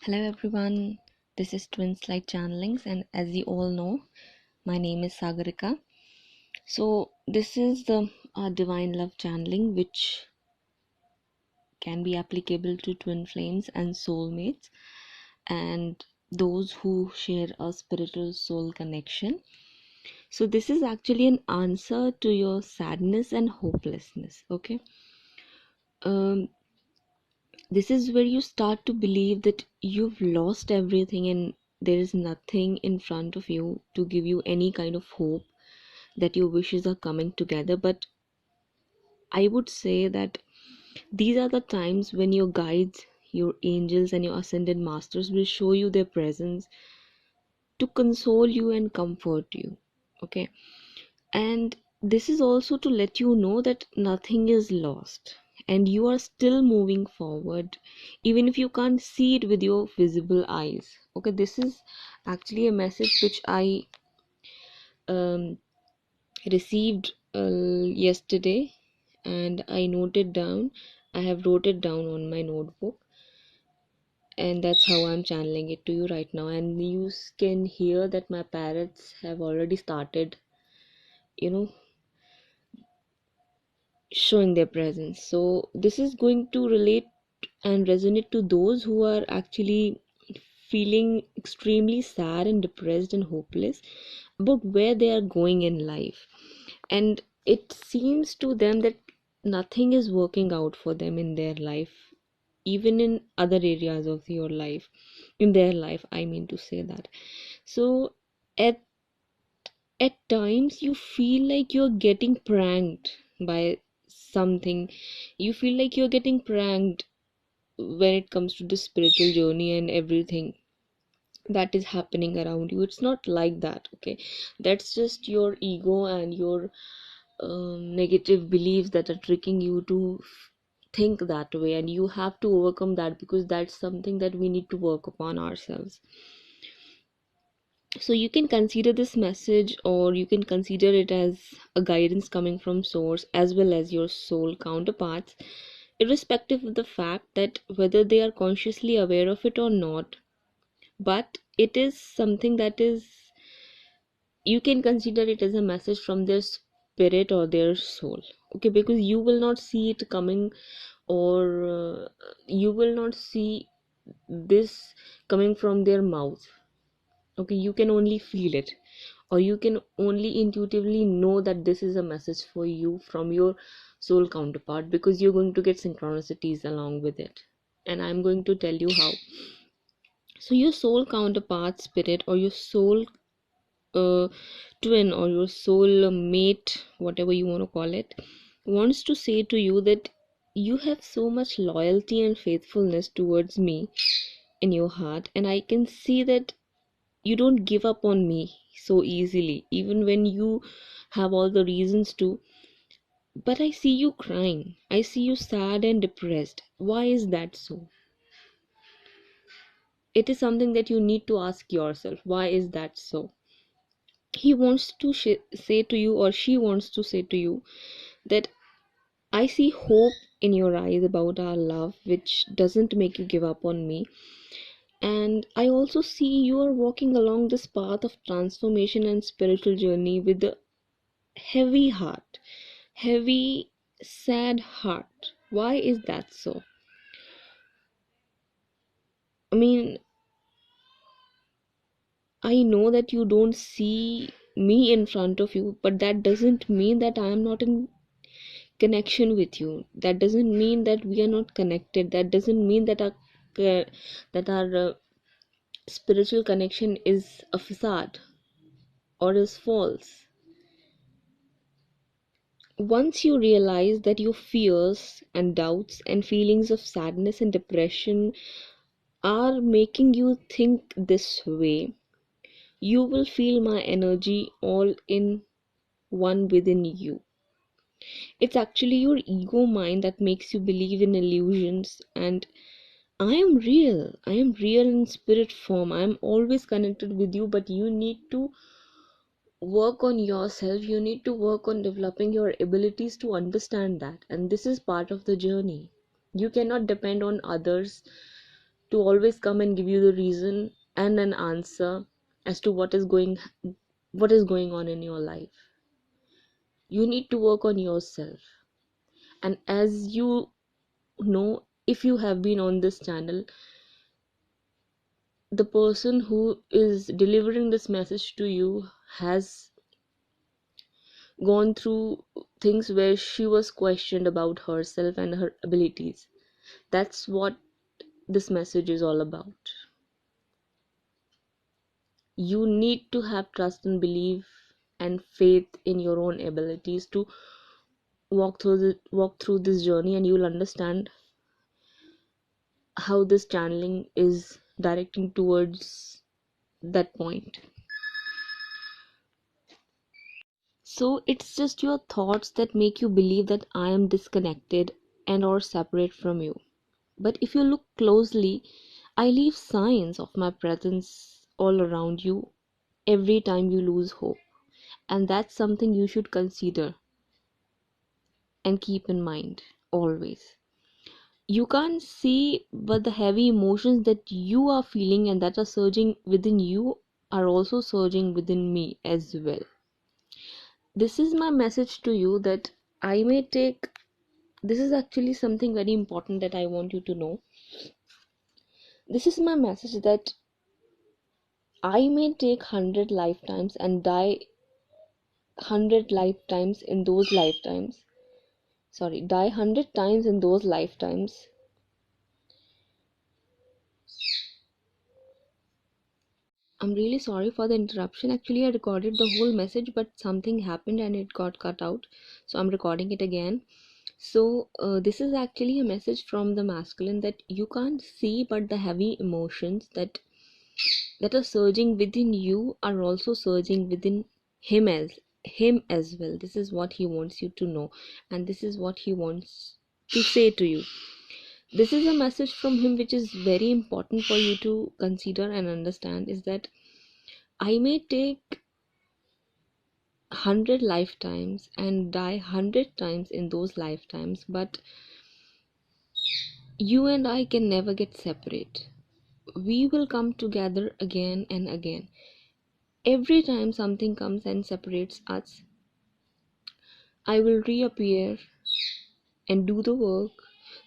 Hello everyone, this is Twins Light Channelings, and as you all know, my name is Sagarika. So this is the divine love channeling, which can be applicable to twin flames and soulmates, and those who share a spiritual soul connection. So this is actually an answer to your sadness and hopelessness. Okay, um, this is where you start to believe that you've lost everything and there is nothing in front of you to give you any kind of hope that your wishes are coming together. But I would say that these are the times when your guides, your angels, and your ascended masters will show you their presence to console you and comfort you. Okay, and this is also to let you know that nothing is lost and you are still moving forward even if you can't see it with your visible eyes. Okay, this is actually a message which I um, received yesterday, and I noted down. I have wrote it down on my notebook, and that's how I'm channeling it to you right now. And you can hear that my parrots have already started, you know, showing their presence. So this is going to relate and resonate to those who are actually feeling extremely sad and depressed and hopeless about where they are going in life, and it seems to them that nothing is working out for them in their life, even in other areas of your life, in their life, I mean to say that. So at times you feel like you're getting pranked by something. You feel like you're getting pranked when it comes to the spiritual journey and everything that is happening around you. It's not like that. Okay, that's just your ego and your negative beliefs that are tricking you to think that way, and you have to overcome that because that's something that we need to work upon ourselves. So you can consider this message, or you can consider it as a guidance coming from source as well as your soul counterparts, irrespective of the fact that whether they are consciously aware of it or not. But it is something that is, you can consider it as a message from their spirit or their soul. Okay, because you will not see it coming, or you will not see this coming from their mouth. Okay, you can only feel it, or you can only intuitively know that this is a message for you from your soul counterpart, because you're going to get synchronicities along with it, and I'm going to tell you how. So your soul counterpart spirit, or your soul uh, twin, or your soul mate, whatever you want to call it, wants to say to you that you have so much loyalty and faithfulness towards me in your heart, and I can see that you don't give up on me so easily, even when you have all the reasons to. But I see you crying, I see you sad and depressed. Why is that so? It is something that you need to ask yourself. Why is that so? He wants to say to you, or she wants to say to you, that I see hope in your eyes about our love, which doesn't make you give up on me. And I also see you are walking along this path of transformation and spiritual journey with a heavy heart, heavy, sad heart. Why is that so? I mean, I know that you don't see me in front of you, but that doesn't mean that I am not in connection with you. That doesn't mean that we are not connected. That doesn't mean that our spiritual connection is a facade or is false. Once you realize that your fears and doubts and feelings of sadness and depression are making you think this way, you will feel my energy all in one within you. It's actually your ego mind that makes you believe in illusions, and I am real in spirit form. I am always connected with you, but you need to work on yourself. You need to work on developing your abilities to understand that. And this is part of the journey. You cannot depend on others to always come and give you the reason and an answer as to what is going on in your life. You need to work on yourself. And as you know, if you have been on this channel, the person who is delivering this message to you has gone through things where she was questioned about herself and her abilities. That's what this message is all about. You need to have trust and belief and faith in your own abilities to walk through this journey, and you'll understand how this channeling is directing towards that point. So it's just your thoughts that make you believe that I am disconnected and or separate from you. But if you look closely, I leave signs of my presence all around you every time you lose hope. And that's something you should consider and keep in mind always. You can't see, but the heavy emotions that you are feeling and that are surging within you are also surging within me as well. This is my message to you that I may take. This is actually something very important that I want you to know. This is my message that I may take 100 lifetimes and die 100 lifetimes in those lifetimes. Sorry, die 100 times in those lifetimes. I'm really sorry for the interruption. Actually, I recorded the whole message, but something happened and it got cut out. So I'm recording it again. So this is actually a message from the masculine that you can't see, but the heavy emotions that are surging within you are also surging within him as well. This is what he wants you to know, and this is what he wants to say to you. This is a message from him which is very important for you to consider and understand, is that I may take 100 lifetimes and die 100 times in those lifetimes, but you and I can never get separate. We will come together again and again. Every time something comes and separates us, I will reappear and do the work.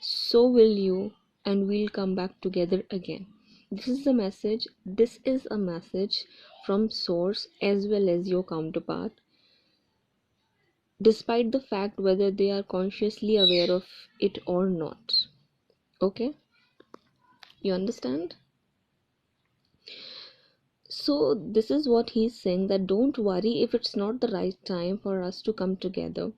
So will you, and we'll come back together again. This is a message. This is a message from source as well as your counterpart, despite the fact whether they are consciously aware of it or not. Okay? You understand? So this is what he's saying, that don't worry if it's not the right time for us to come together.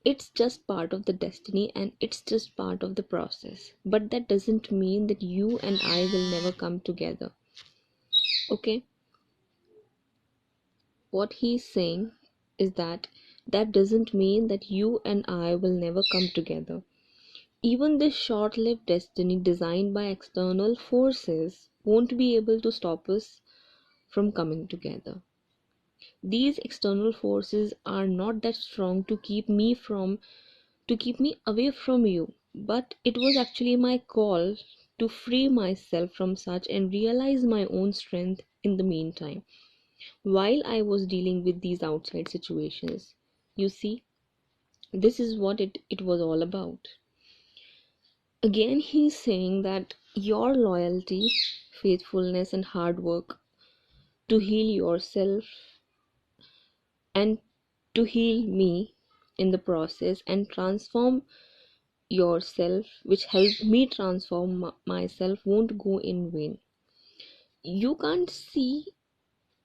It's just part of the destiny and it's just part of the process. But that doesn't mean that you and I will never come together. Okay? What he's saying is that doesn't mean that you and I will never come together. Even this short-lived destiny designed by external forces won't be able to stop us from coming together. These external forces are not that strong to keep me away from you, but it was actually my call to free myself from such and realize my own strength in the meantime, while I was dealing with these outside situations. You see, this is what it was all about. Again, he's saying that your loyalty, faithfulness, and hard work to heal yourself and to heal me in the process and transform yourself, which helped me transform myself, won't go in vain. You can't see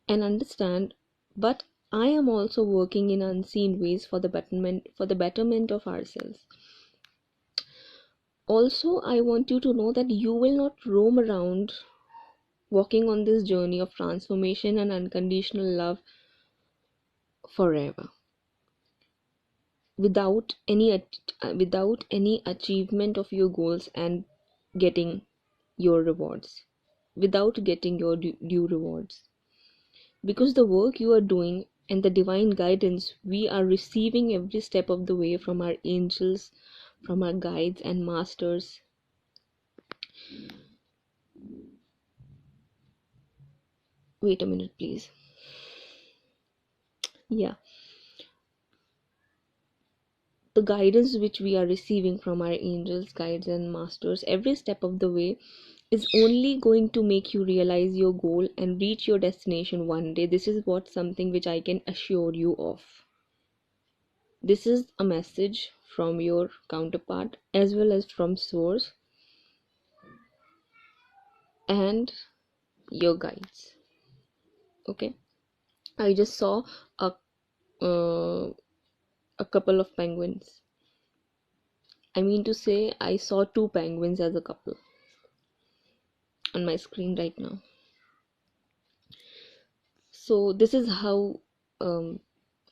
and understand, but I am also working in unseen ways for the betterment of ourselves. Also, I want you to know that you will not roam around walking on this journey of transformation and unconditional love forever without any achievement of your goals and getting your rewards, without getting your due rewards, because the work you are doing and the divine guidance we are receiving every step of the way from our angels, from our guides and masters, Wait a minute, please. Yeah, the guidance which we are receiving from our angels, guides, and masters every step of the way is only going to make you realize your goal and reach your destination one day. This is what something which I can assure you of. This is a message from your counterpart as well as from source and your guides. Okay, I just saw a uh, a couple of penguins. I mean to say, I saw two penguins as a couple on my screen right now. So this is how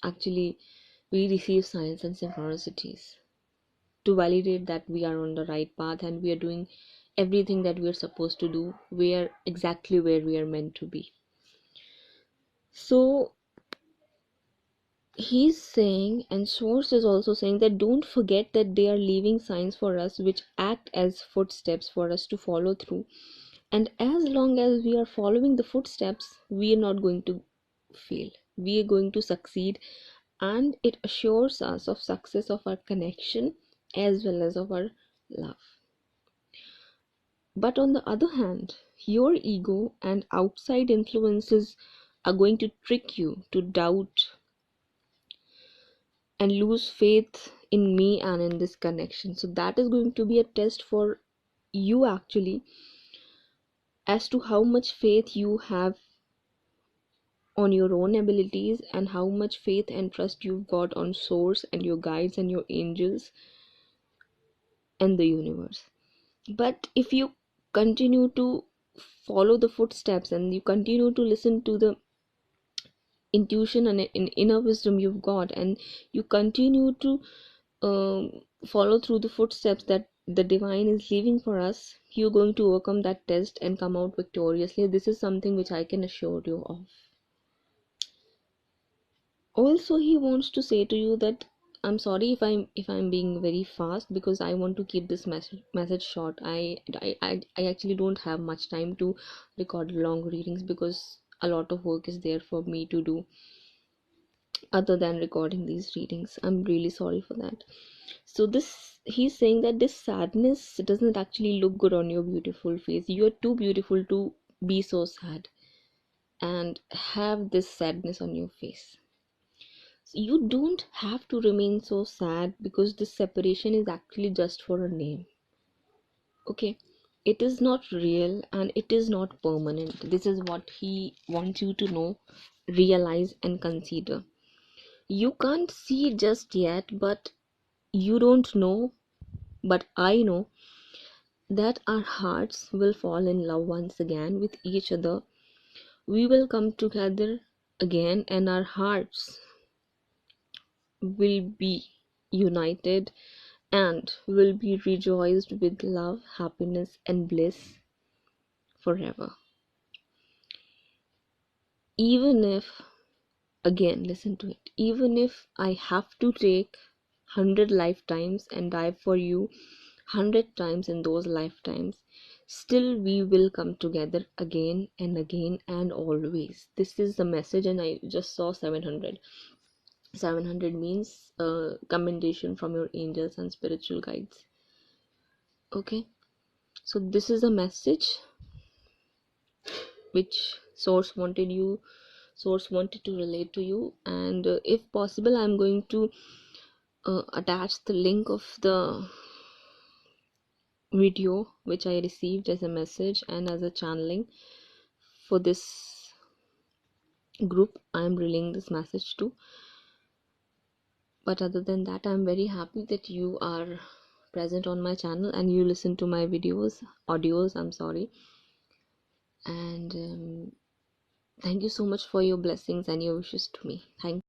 actually we receive signs and synchronicities to validate that we are on the right path and we are doing everything that we are supposed to do. We are exactly where we are meant to be. So he's saying, and source is also saying, that don't forget that they are leaving signs for us which act as footsteps for us to follow through. And as long as we are following the footsteps, we are not going to fail. We are going to succeed, and it assures us of success of our connection as well as of our love. But on the other hand, your ego and outside influences are going to trick you to doubt and lose faith in me and in this connection. So that is going to be a test for you actually, as to how much faith you have on your own abilities and how much faith and trust you've got on source and your guides and your angels and the universe. But if you continue to follow the footsteps and you continue to listen to the intuition and inner wisdom you've got, and you continue to follow through the footsteps that the divine is leaving for us, you're going to overcome that test and come out victoriously. This is something which I can assure you of. Also, he wants to say to you that I'm sorry if I'm being very fast, because I want to keep this message short. I actually don't have much time to record long readings because a lot of work is there for me to do other than recording these readings. I'm really sorry for that. So this, he's saying that this sadness doesn't actually look good on your beautiful face. You're too beautiful to be so sad and have this sadness on your face. So you don't have to remain so sad, because this separation is actually just for a name. Okay, it is not real and it is not permanent. This is what he wants you to know, realize, and consider. You can't see it just yet, but you don't know, but I know that our hearts will fall in love once again with each other. We will come together again, and our hearts will be united and will be rejoiced with love, happiness, and bliss forever. Even if, again, listen to it, even if I have to take 100 lifetimes and die for you 100 times in those lifetimes, still we will come together again and again and always. This is the message, and I just saw 700. 700 means commendation from your angels and spiritual guides. Okay, so this is a message which source wanted to relate to you, and if possible, I'm going to attach the link of the video which I received as a message and as a channeling for this group I'm relaying this message to. But other than that, I'm very happy that you are present on my channel and you listen to my audios, I'm sorry. And thank you so much for your blessings and your wishes to me. Thank